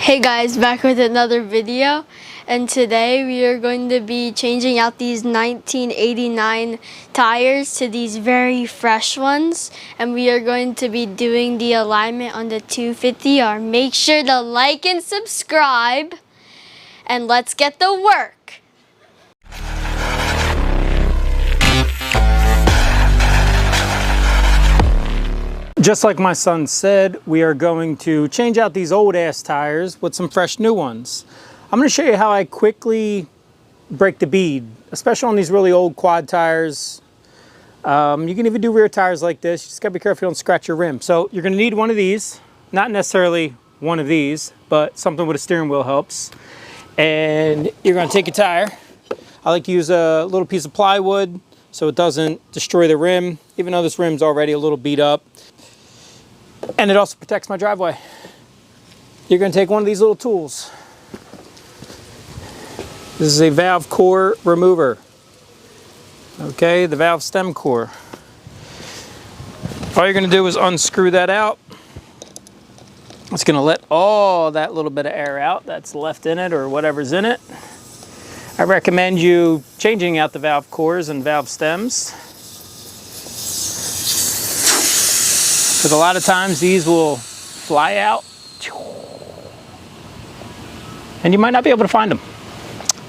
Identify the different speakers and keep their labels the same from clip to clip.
Speaker 1: Hey guys, back with another video, and today we are going to be changing out these 1989 tires to these very fresh ones, and we are going to be doing the alignment on the 250R. Make sure to like and subscribe, and let's get to work.
Speaker 2: Just like my son said, we are going to change out these old ass tires with some fresh new ones. I'm going to show you how I quickly break the bead, especially on these really old quad tires. You can even do rear tires like this. You just got to be careful you don't scratch your rim. So you're going to need one of these, not necessarily one of these, but something with a steering wheel helps. And you're going to take a tire. I like to use a little piece of plywood so it doesn't destroy the rim, even though this rim's already a little beat up. And it also protects my driveway. You're going to take one of these little tools. This is a valve core remover. Okay, the valve stem core. All you're going to do is unscrew that out. It's going to let all that little bit of air out that's left in it or whatever's in it. I recommend you changing out the valve cores and valve stems, because a lot of times these will fly out and you might not be able to find them.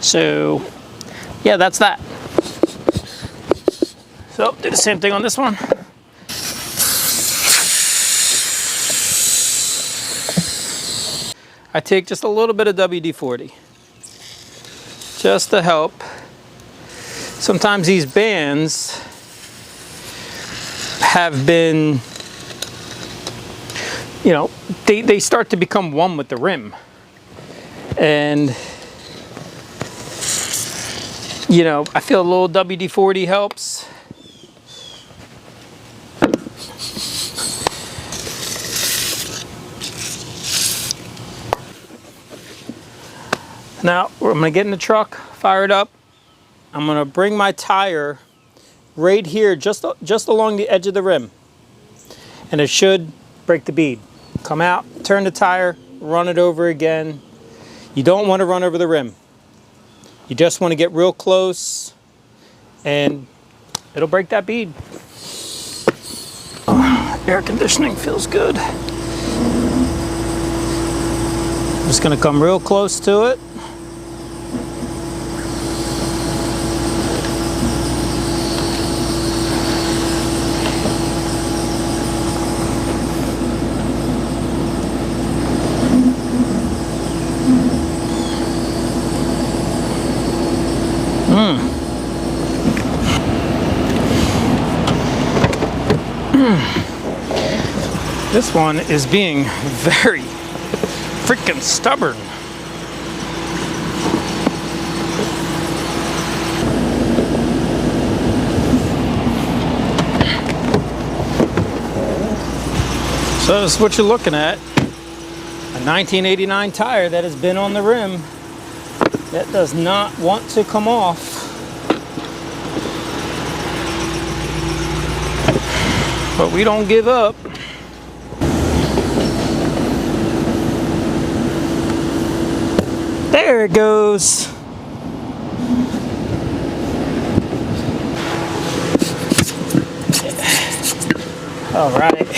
Speaker 2: So yeah, that's that. So do the same thing on this one. I take just a little bit of WD-40 just to help. Sometimes these bands have been, you know, they start to become one with the rim. And, you know, I feel a little WD-40 helps. Now, I'm gonna get in the truck, fire it up. I'm gonna bring my tire right here, just along the edge of the rim. And it should break the bead. Come out, turn the tire, run it over again. You don't want to run over the rim. You just want to get real close and it'll break that bead. Oh, air conditioning feels good. I'm just going to come real close to it. This one is being very freaking stubborn. So this is what you're looking at. A 1989 tire that has been on the rim that does not want to come off. But we don't give up. There it goes. All right.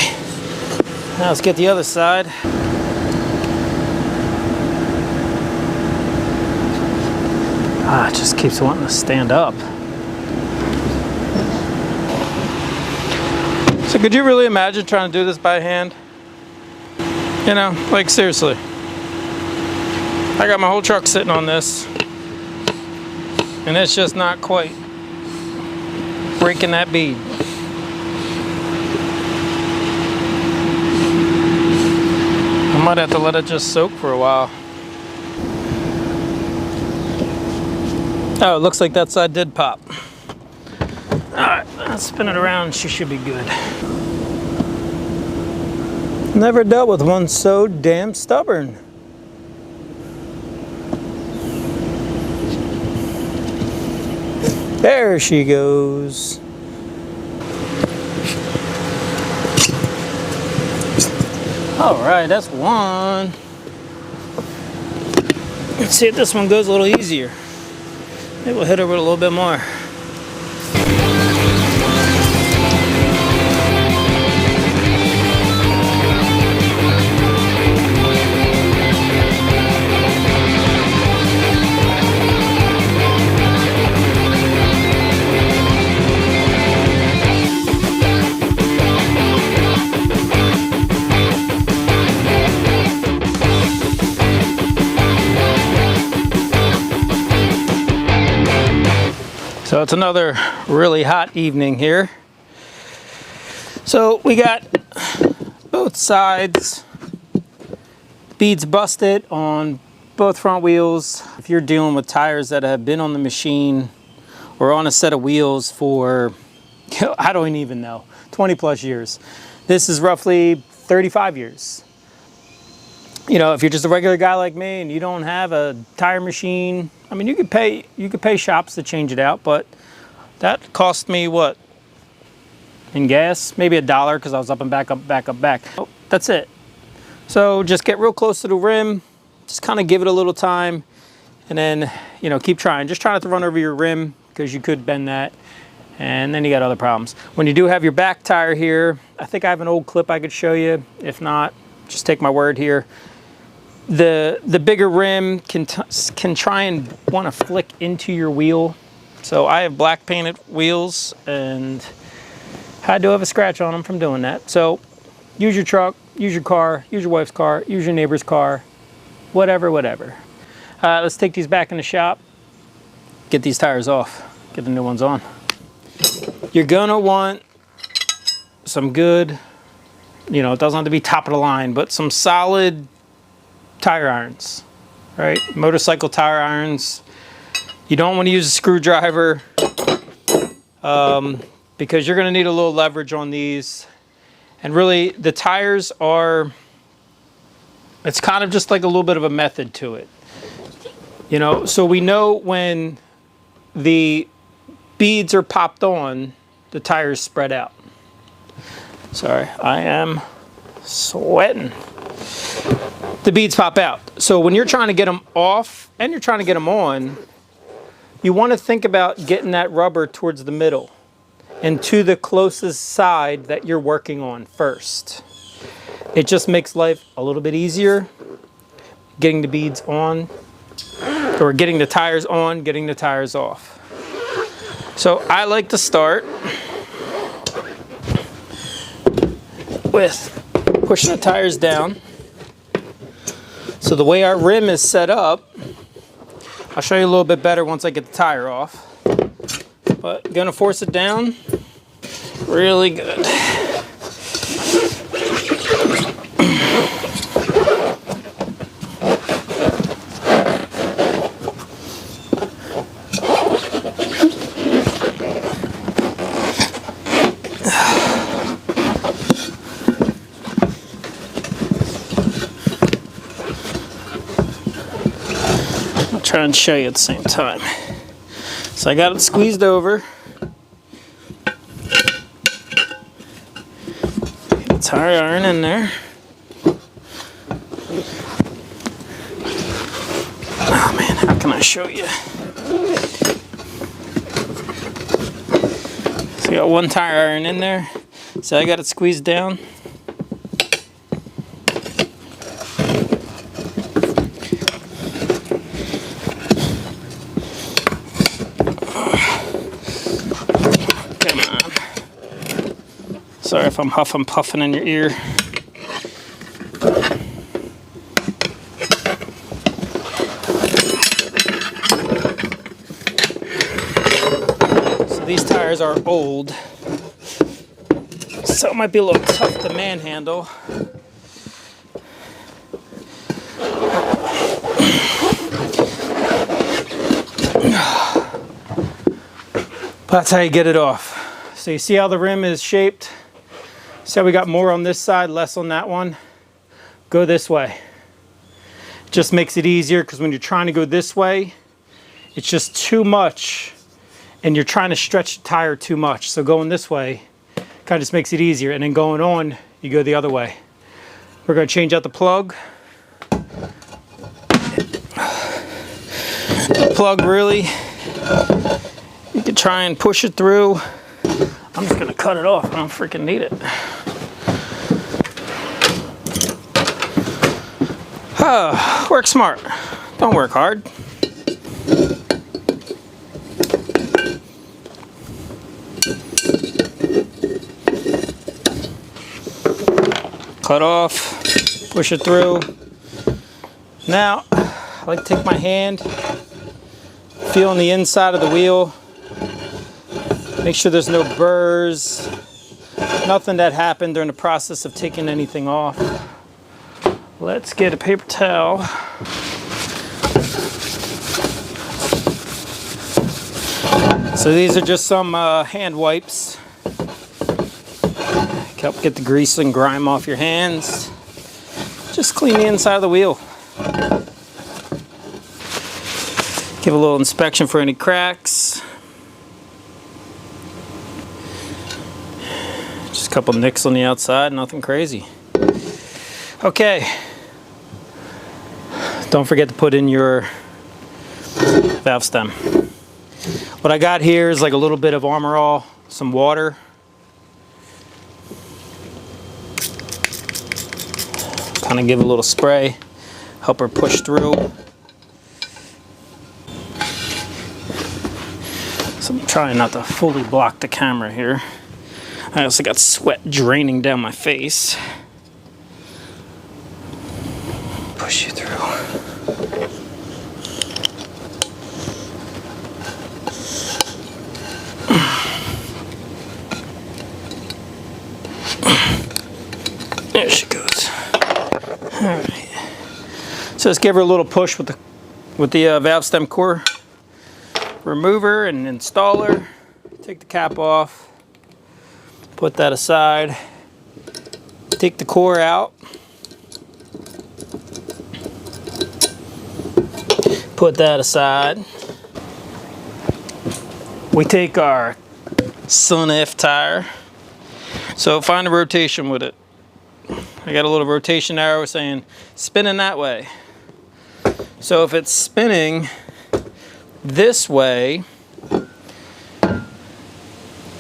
Speaker 2: Now let's get the other side. It just keeps wanting to stand up. So could you really imagine trying to do this by hand? You know, like seriously. I got my whole truck sitting on this, and it's just not quite breaking that bead. I might have to let it just soak for a while. Oh, it looks like that side did pop. Alright, let's spin it around. She should be good. Never dealt with one so damn stubborn. There she goes. All right, that's one. Let's see if this one goes a little easier. Maybe we'll hit her with a little bit more. So it's another really hot evening here. So we got both sides, beads busted on both front wheels. If you're dealing with tires that have been on the machine or on a set of wheels for, I don't even know, 20 plus years. This is roughly 35 years. You know, if you're just a regular guy like me and you don't have a tire machine, I mean, you could pay shops to change it out, but that cost me what? In gas, maybe $1 because I was up and back, up, back, up, back. Oh, that's it. So just get real close to the rim, just kind of give it a little time, and then, you know, keep trying. Just try not to run over your rim because you could bend that, and then you got other problems. When you do have your back tire here, I think I have an old clip I could show you. If not, just take my word here. The bigger rim can try and want to flick into your wheel. So I have black painted wheels and I do have a scratch on them from doing that. So use your truck, use your car, use your wife's car, use your neighbor's car, whatever. Let's take these back in the shop, get these tires off, get the new ones on. You're gonna want some good, you know, it doesn't have to be top of the line, but some solid tire irons, right? Motorcycle tire irons. You don't want to use a screwdriver because you're going to need a little leverage on these. And really, the tires are, it's kind of just like a little bit of a method to it. You know, so we know when the beads are popped on, the tires spread out. Sorry, I am sweating. The beads pop out. So when you're trying to get them off and you're trying to get them on, you want to think about getting that rubber towards the middle and to the closest side that you're working on first. It just makes life a little bit easier getting the beads on, or getting the tires on, getting the tires off. So I like to start with pushing the tires down. So the way our rim is set up, I'll show you a little bit better once I get the tire off. But gonna force it down really good. Try and show you at the same time. So I got it squeezed over. Get the tire iron in there. Oh man, how can I show you? So I got one tire iron in there. So I got it squeezed down. Sorry if I'm huffing puffing in your ear. So these tires are old, so it might be a little tough to manhandle. But that's how you get it off. So you see how the rim is shaped? So we got more on this side, less on that one. Go this way. It just makes it easier because when you're trying to go this way, it's just too much and you're trying to stretch the tire too much. So going this way kind of just makes it easier. And then going on, you go the other way. We're going to change out the plug. The plug really, you could try and push it through. I'm just gonna cut it off. I don't freaking need it. Work smart. Don't work hard. Cut off, push it through. Now, I like to take my hand, feel on the inside of the wheel, make sure there's no burrs, nothing that happened during the process of taking anything off. Let's get a paper towel. So these are just some hand wipes. Help get the grease and grime off your hands. Just clean the inside of the wheel. Give a little inspection for any cracks. Just a couple nicks on the outside, nothing crazy. Okay. Don't forget to put in your valve stem. What I got here is like a little bit of Armor All, some water. Kind of give a little spray, help her push through. So I'm trying not to fully block the camera here. I also got sweat draining down my face. Push you through. There she goes. All right. So let's give her a little push with the valve stem core remover and installer. Take the cap off. Put that aside. Take the core out. Put that aside. We take our SUNF tire. So find a rotation with it. I got a little rotation arrow saying spinning that way. So if it's spinning this way,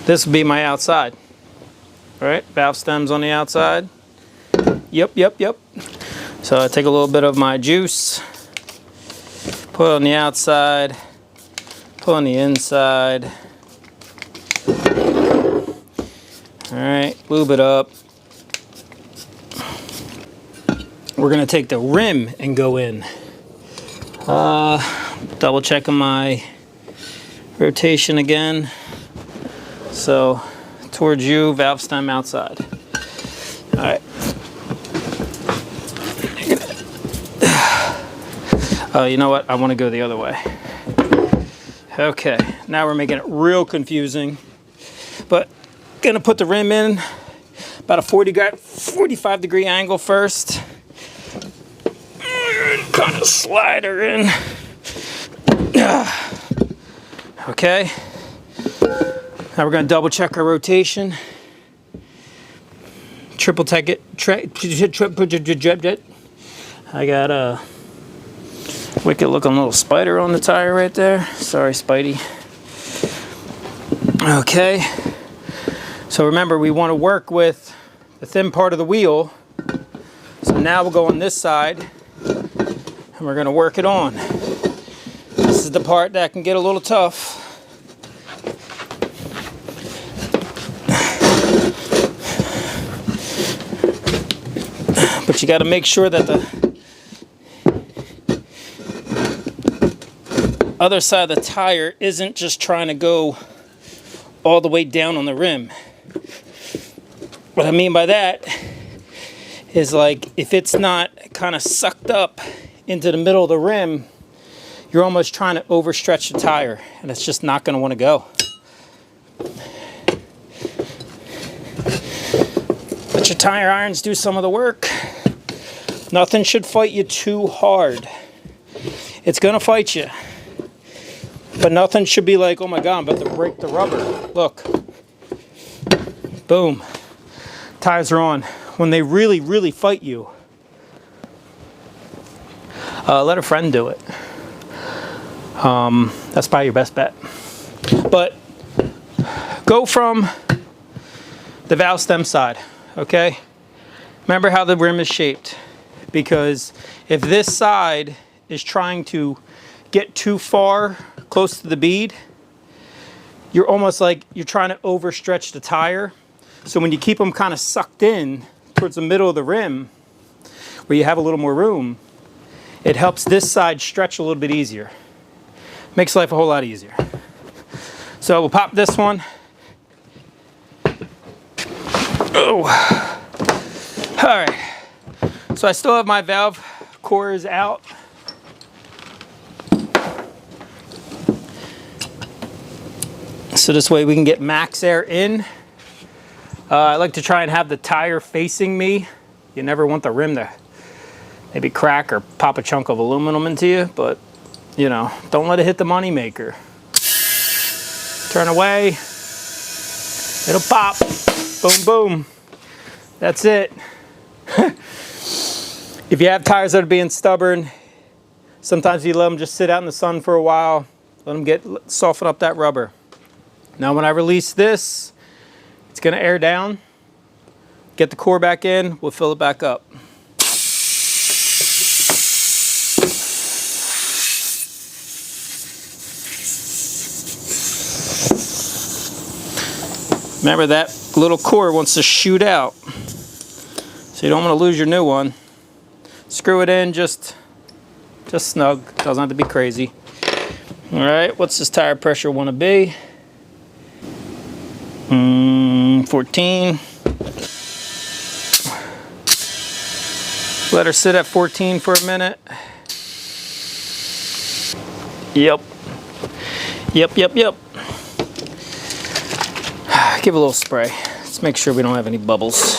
Speaker 2: this would be my outside. All right, valve stems on the outside. Yep. So I take a little bit of my juice, put it on the outside, put on the inside. All right, lube it up. We're gonna take the rim and go in. Double checking my rotation again. So towards you, valve stem outside. All right. Oh, you know what? I want to go the other way. Okay, now we're making it real confusing. But gonna put the rim in about a 45 degree angle first. Kind of slide her in. Okay. Now we're going to double check our rotation. Triple check it. I got a wicked looking little spider on the tire right there. Sorry, Spidey. Okay. So remember, we want to work with the thin part of the wheel. So now we'll go on this side. And we're going to work it on. This is the part that can get a little tough. But you got to make sure that the other side of the tire isn't just trying to go all the way down on the rim. What I mean by that is, like, if it's not kind of sucked up into the middle of the rim, you're almost trying to overstretch the tire, and it's just not going to want to go. Let your tire irons do some of the work. Nothing should fight you too hard. It's going to fight you. But nothing should be like, oh my God, I'm about to break the rubber. Look. Boom. Tires are on. When they really, really fight you, let a friend do it. That's probably your best bet. But go from the valve stem side, okay? Remember how the rim is shaped, because if this side is trying to get too far close to the bead, you're almost like you're trying to overstretch the tire. So when you keep them kind of sucked in towards the middle of the rim, where you have a little more room, it helps this side stretch a little bit easier. Makes life a whole lot easier. So we'll pop this one. Oh. All right. So I still have my valve cores out. So this way we can get max air in. I like to try and have the tire facing me. You never want the rim to maybe crack or pop a chunk of aluminum into you, but you know, don't let it hit the money maker. Turn away, it'll pop, boom, boom. That's it. If you have tires that are being stubborn, sometimes you let them just sit out in the sun for a while, let them soften up that rubber. Now when I release this, it's gonna air down, get the core back in, we'll fill it back up. Remember, that little core wants to shoot out, so you don't want to lose your new one. Screw it in just snug, doesn't have to be crazy. All right, what's this tire pressure want to be? 14. Let her sit at 14 for a minute. Yep. Give a little spray. Let's make sure we don't have any bubbles.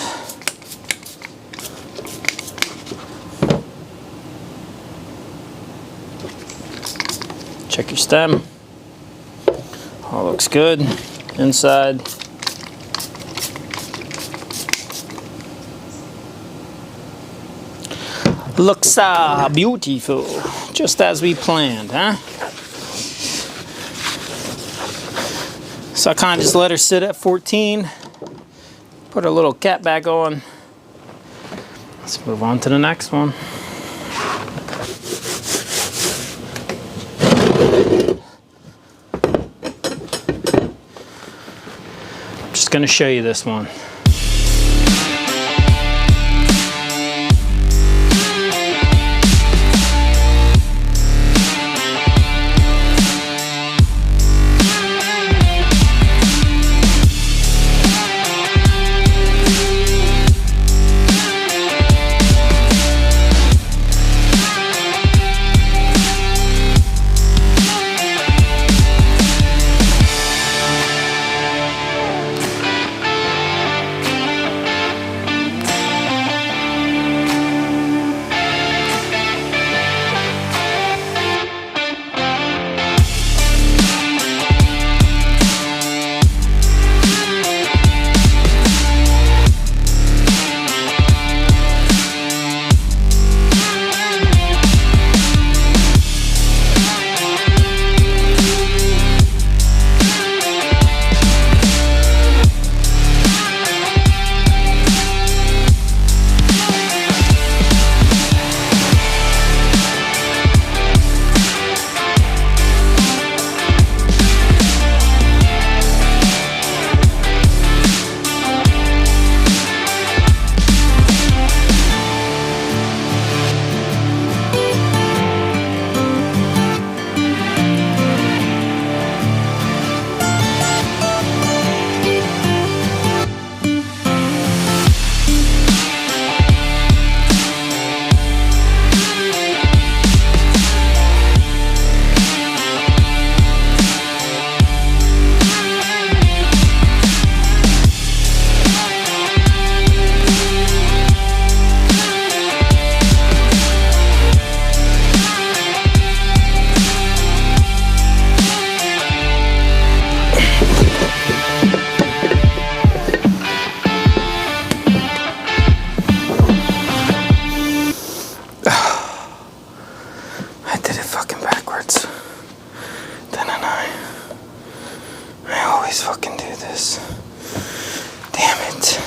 Speaker 2: Check your stem. All looks good. Inside. Looks beautiful. Just as we planned, huh? So I kind of just let her sit at 14. Put her little cap back on. Let's move on to the next one. I'm just going to show you this one. I? I always fucking do this. Damn it.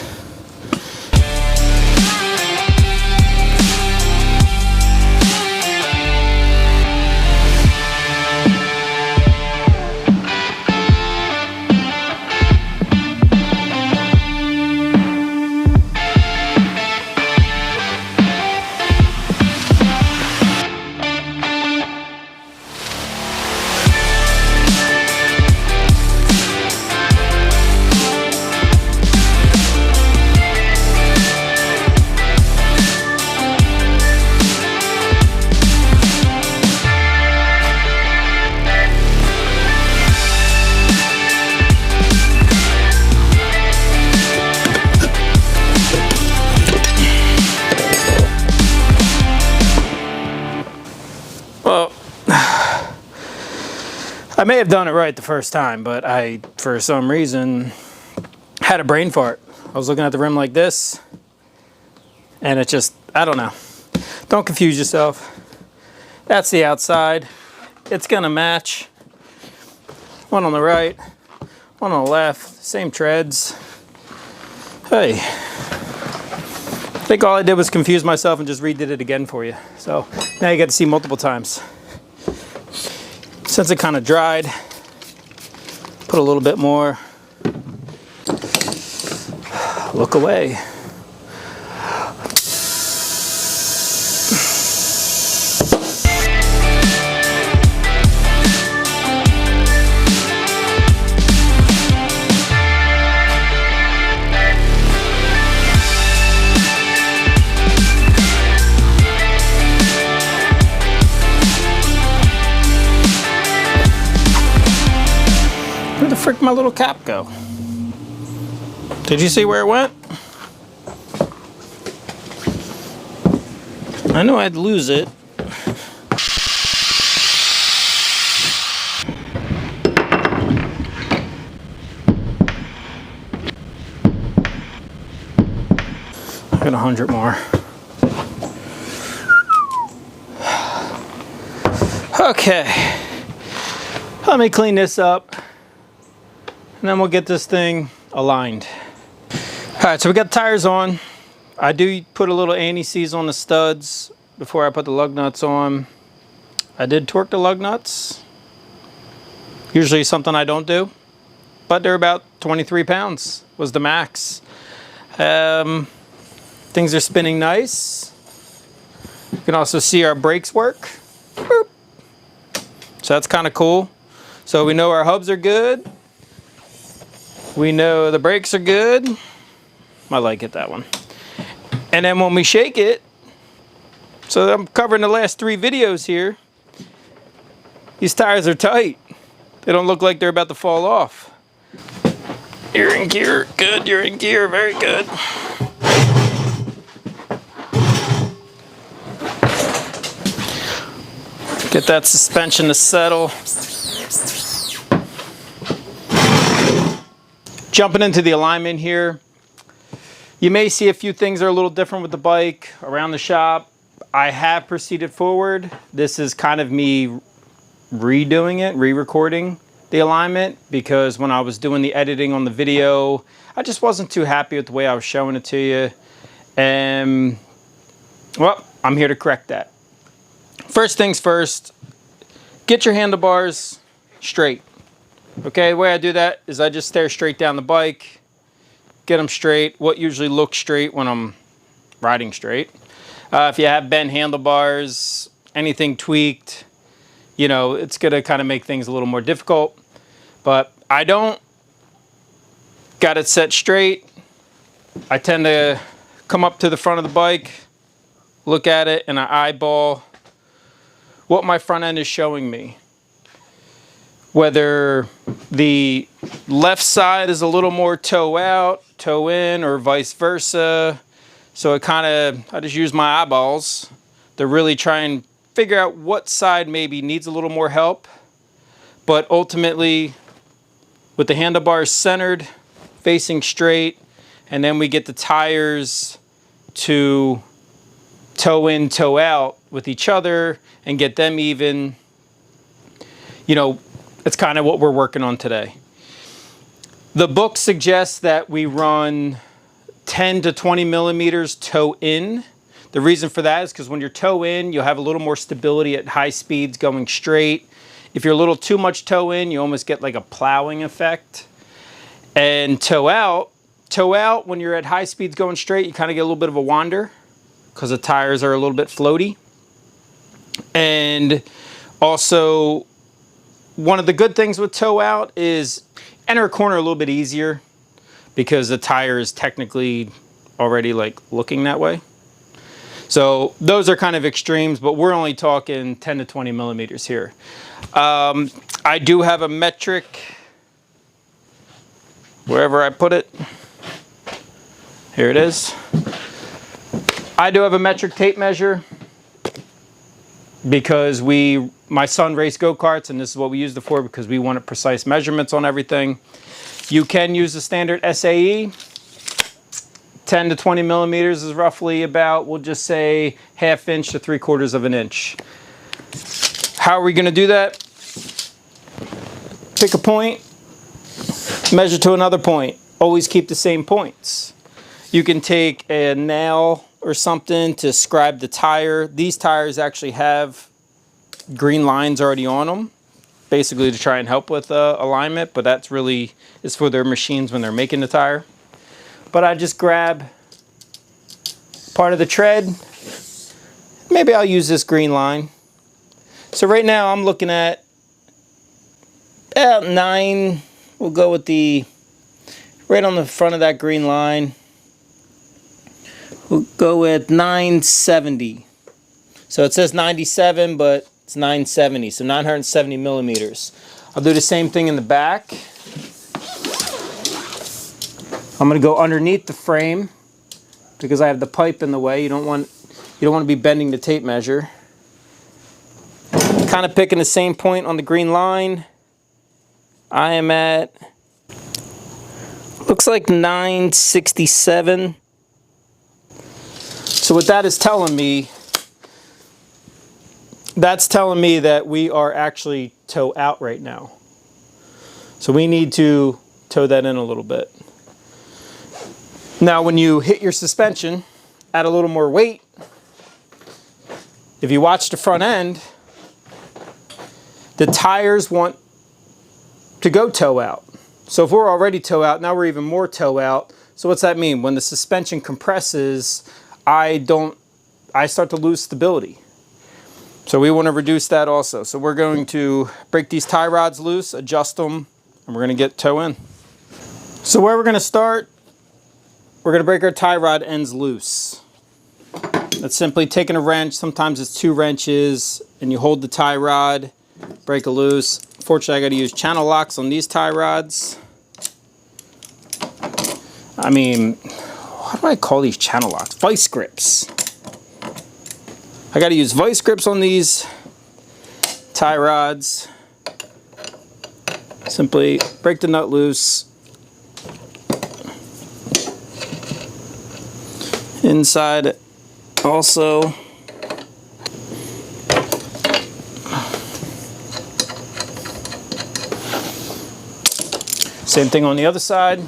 Speaker 2: Well, I may have done it right the first time, but I, for some reason, had a brain fart. I was looking at the rim like this, and it just, I don't know. Don't confuse yourself. That's the outside. It's gonna match. One on the right, one on the left, same treads. Hey. I think all I did was confuse myself and just redid it again for you. So now you get to see multiple times. Since it kind of dried, put a little bit more. Look away. Where the frick my little cap go? Did you see where it went? I knew I'd lose it. I got 100 more. Okay. Let me clean this up, and then we'll get this thing aligned. All right, so we got the tires on. I do put a little anti-seize on the studs before I put the lug nuts on. I did torque the lug nuts. Usually something I don't do, but they're about 23 pounds was the max. Things are spinning nice. You can also see our brakes work. Boop. So that's kind of cool. So we know our hubs are good. We know the brakes are good. I like it, that one. And then when we shake it, so I'm covering the last 3 videos here, these tires are tight. They don't look like they're about to fall off. You're in gear, good, you're in gear, very good. Get that suspension to settle. Jumping into the alignment here. You may see a few things are a little different with the bike around the shop. I have proceeded forward. This is kind of me redoing it, re-recording the alignment, because when I was doing the editing on the video, I just wasn't too happy with the way I was showing it to you. And well, I'm here to correct that. First things first, get your handlebars straight. Okay, the way I do that is I just stare straight down the bike, get them straight, what usually looks straight when I'm riding straight. If you have bent handlebars, anything tweaked, you know, it's gonna kind of make things a little more difficult. But I don't. Got it set straight. I tend to come up to the front of the bike, look at it, and I eyeball what my front end is showing me. Whether the left side is a little more toe out, toe in, or vice versa. So it kind of, I just use my eyeballs to really try and figure out what side maybe needs a little more help. But ultimately, with the handlebars centered, facing straight, and then we get the tires to toe in, toe out with each other and get them even, you know, That's kind of what we're working on today. The book suggests that we run 10 to 20 millimeters toe in. The reason for that is because when you're toe in, you'll have a little more stability at high speeds going straight. If you're a little too much toe in, you almost get like a plowing effect. And toe out, when you're at high speeds going straight, you kind of get a little bit of a wander because the tires are a little bit floaty. And also, one of the good things with toe out is enter a corner a little bit easier because the tire is technically already like looking that way. So those are kind of extremes, but we're only talking 10 to 20 millimeters here. I do have a metric wherever I put it. Here it is. I do have a metric tape measure because my son raced go-karts, and this is what we used it for because we wanted precise measurements on everything. You can use the standard SAE. 10 to 20 millimeters is roughly about, we'll just say, 1/2 inch to 3/4 of an inch. How are we going to do that? Pick a point, measure to another point. Always keep the same points. You can take a nail or something to scribe the tire. These tires actually have green lines already on them, basically to try and help with alignment, but that's really is for their machines when they're making the tire. But I just grab part of the tread. Maybe I'll use this green line. So right now I'm looking at about 9. We'll go with the right on the front of that green line. We'll go with 970. So it says 97, but it's 970, so 970 millimeters. I'll do the same thing in the back. I'm going to go underneath the frame because I have the pipe in the way. You don't want to be bending the tape measure. Kind of picking the same point on the green line. I am at, looks like 967. So what that is telling me, that's telling me that we are actually toe out right now. So we need to toe that in a little bit. Now when you hit your suspension, add a little more weight. If you watch the front end, the tires want to go toe out. So if we're already toe out, now we're even more toe out. So what's that mean? When the suspension compresses, I start to lose stability. So we want to reduce that also. So we're going to break these tie rods loose, adjust them, and we're going to get toe in. So where we're going to start, we're going to break our tie rod ends loose. That's simply taking a wrench, sometimes it's 2 wrenches, and you hold the tie rod, break it loose. Fortunately, I got to use channel locks on these tie rods. I mean, what do I call these channel locks? Vice grips. I got to use vice grips on these tie rods. Simply break the nut loose. Inside also. Same thing on the other side.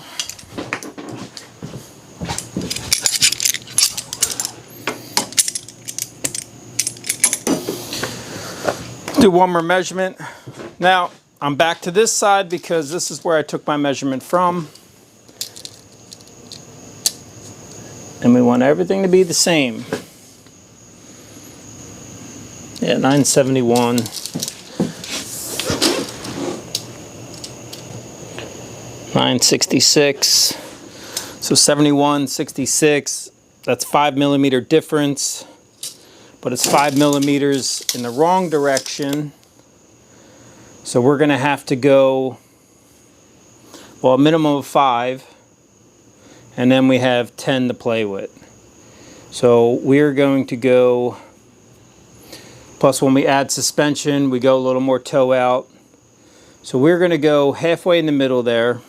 Speaker 2: Do one more measurement. Now I'm back to this side because this is where I took my measurement from. And we want everything to be the same. Yeah, 971. 966. So 71, 66. That's 5 millimeter difference. But it's 5 millimeters in the wrong direction. So we're going to have to go, well, a minimum of 5. And then we have 10 to play with. So we're going to go, plus when we add suspension, we go a little more toe out. So we're going to go halfway in the middle there,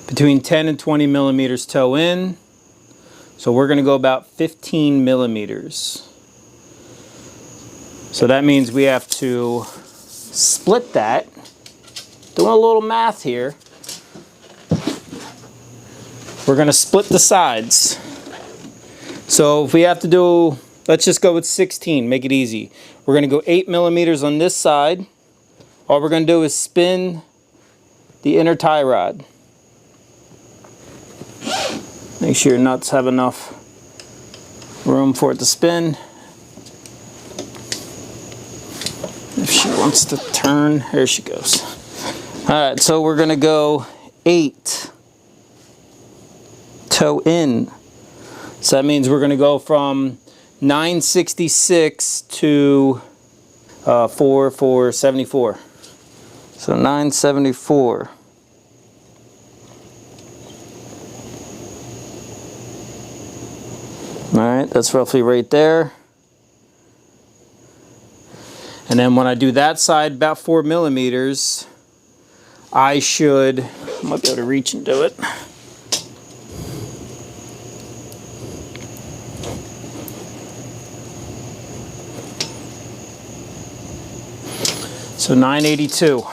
Speaker 2: between 10 and 20 millimeters toe in. So we're going to go about 15 millimeters. So that means we have to split that. Doing a little math here. We're gonna split the sides. So if we have to do, let's just go with 16, make it easy. We're gonna go 8 millimeters on this side. All we're gonna do is spin the inner tie rod. Make sure your nuts have enough room for it to spin. If she wants to turn, there she goes. All right, so we're gonna go 8 toe in. So that means we're gonna go from 966 to 474. So 974. All right, that's roughly right there. And then when I do that side about 4 millimeters, I might be able to reach and do it. So 982.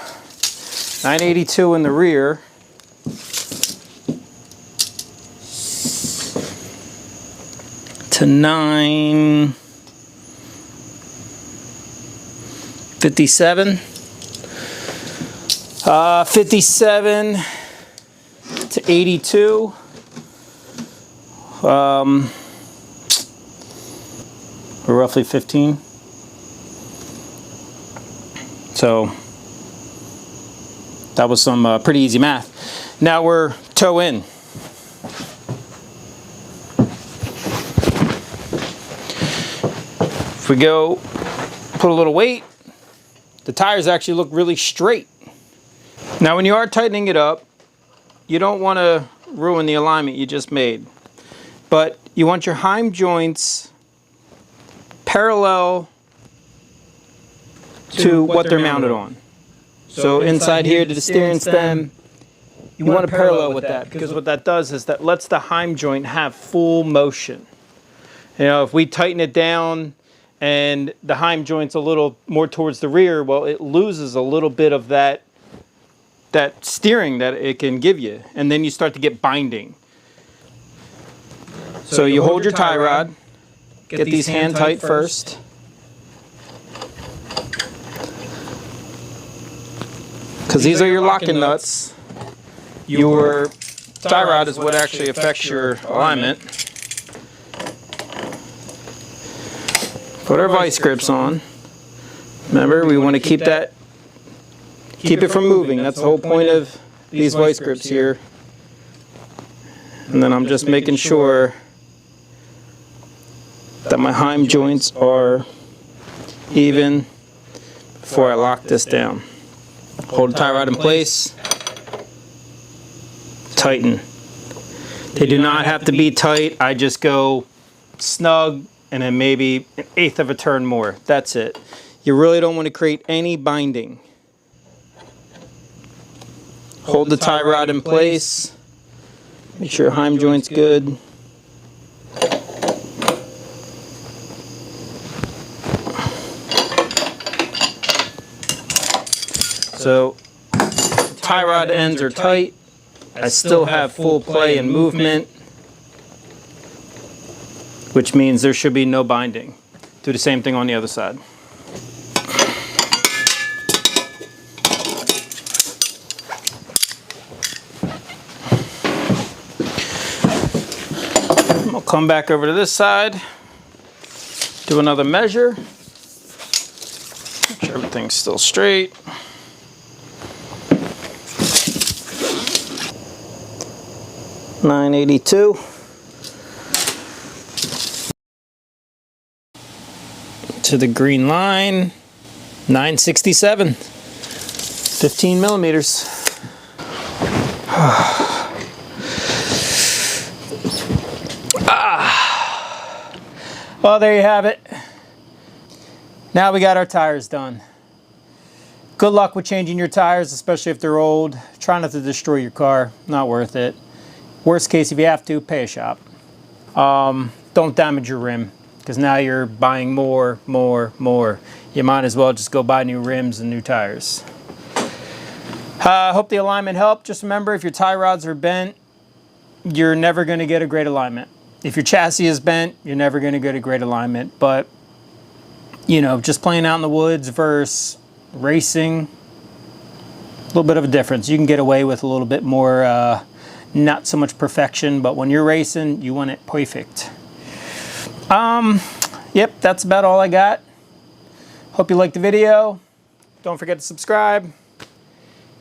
Speaker 2: 982 in the rear. To 957. 57 to 82. We're roughly 15. So that was some pretty easy math. Now we're toe in. If we go put a little weight, the tires actually look really straight. Now when you are tightening it up, you don't want to ruin the alignment you just made. But you want your heim joints parallel to what they're mounted on. So inside here to the steering stem, you want to parallel with that, because what that does is that lets the heim joint have full motion. You know, if we tighten it down and the heim joint's a little more towards the rear, well, it loses a little bit of that steering that it can give you, and then you start to get binding. So you hold your tie rod, get these hand tight first. Because these are your locking nuts. Your tie rod is what actually affects your alignment. Put our vice grips on. Remember, we want to keep it from moving. That's the whole point of these vice grips here. And then I'm just making sure that my heim joints are even before I lock this down. Hold the tie rod in place. Tighten. They do not have to be tight. I just go snug and then maybe 1/8 of a turn more. That's it. You really don't want to create any binding. Hold the tie rod in place. Make sure your heim joint's good. So tie rod ends are tight. I still have full play and movement, which means there should be no binding. Do the same thing on the other side. I'll come back over to this side, do another measure, make sure everything's still straight. $982. To the green line, 967. 15 millimeters. Well, there you have it. Now we got our tires done. Good luck with changing your tires, especially if they're old. Try not to destroy your car. Not worth it. Worst case, if you have to, pay a shop. Don't damage your rim. because now you're buying more. You might as well just go buy new rims and new tires. I hope the alignment helped. Just remember, if your tie rods are bent, you're never going to get a great alignment. If your chassis is bent, you're never going to get a great alignment. But, you know, just playing out in the woods versus racing, a little bit of a difference. You can get away with a little bit more, not so much perfection, but when you're racing, you want it perfect. Yep, that's about all I got. Hope you liked the video. Don't forget to subscribe.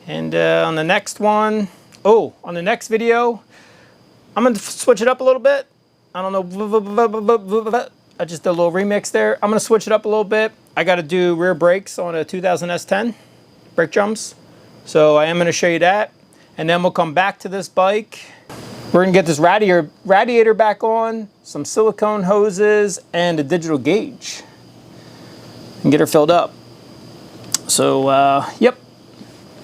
Speaker 2: And on the next one, on the next video, I'm going to switch it up a little bit. I don't know, I just did a little remix there. I'm going to switch it up a little bit. I got to do rear brakes on a 2000 S10, brake drums. So I am going to show you that. And then we'll come back to this bike. We're going to get this radiator back on, some silicone hoses, and a digital gauge. And get her filled up. So, yep.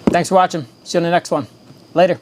Speaker 2: Thanks for watching. See you on the next one. Later.